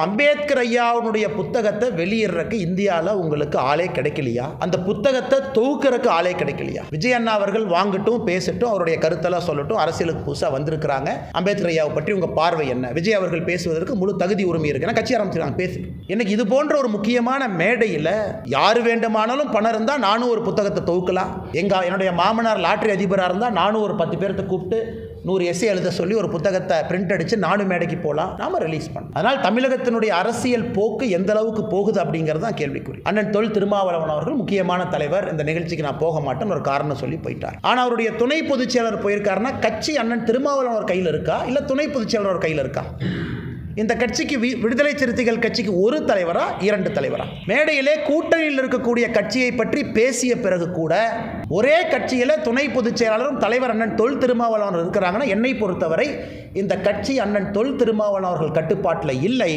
அம்பேத்கர் ஐயாவுடைய புத்தகத்தை வெளியிடுறதுக்கு இந்தியாவில் உங்களுக்கு ஆளே கிடைக்கலையா? அந்த புத்தகத்தை தொகுக்கிறதுக்கு ஆளே கிடைக்கலையா? விஜய் அண்ணா அவர்கள் வாங்கட்டும், பேசட்டும், அவருடைய கருத்தெல்லாம் சொல்லட்டும். அரசியலுக்கு புதுசாக வந்திருக்கிறாங்க. அம்பேத்கர் ஐயாவை பற்றி உங்கள் பார்வை என்ன? விஜய் அவர்கள் பேசுவதற்கு முழு தகுதி உரிமை இருக்கு. ஏன்னா கட்சி ஆரம்பிச்சிருக்காங்க, பேசு. எனக்கு இது போன்ற ஒரு முக்கியமான மேடையில் யார் வேண்டுமானாலும் பணம் இருந்தால் நானும் ஒரு புத்தகத்தை தொகுக்கலாம். என்னுடைய மாமனார் லாட்டரி அதிபராக இருந்தால் நானும் ஒரு 10 பேர்த்த கூப்பிட்டு 100 எஸ்ஸே எழுத சொல்லி ஒரு புத்தகத்தை பிரிண்ட் அடித்து நானும் மேடைக்கு போகலாம், நாம ரிலீஸ் பண்ணலாம். அதனால் தமிழகத்தினுடைய அரசியல் போக்கு எந்த அளவுக்கு போகுது அப்படிங்கிறது தான் கேள்விக்குறி. அண்ணன் தொல் திருமாவளவன் அவர்கள் முக்கியமான தலைவர், இந்த நிகழ்ச்சிக்கு நான் போக மாட்டேன்னு ஒரு காரணம் சொல்லி போயிட்டார். ஆனால் அவருடைய துணை பொதுச் செயலர் போயிருக்காருன்னா கட்சி அண்ணன் திருமாவளவன் கையில் இருக்கா, இல்லை துணை பொதுச் செயலர் கையில் இருக்கா? இந்த கட்சிக்கு விடுதலை சிறுத்தைகள் கட்சிக்கு ஒரு தலைவரா, 2 தலைவரா? மேடையிலே கூட்டணியில் இருக்கக்கூடிய கட்சியை பற்றி பேசிய பிறகு கூட ஒரே கட்சியில துணை பொதுச் செயலாளரும் தலைவர் அண்ணன் தொல் திருமாவளவன் இருக்கிறாங்கன்னா என்னை பொறுத்தவரை இந்த கட்சி அண்ணன் தொல் திருமாவளவன் அவர்கள் கட்டுப்பாட்டில் இல்லை.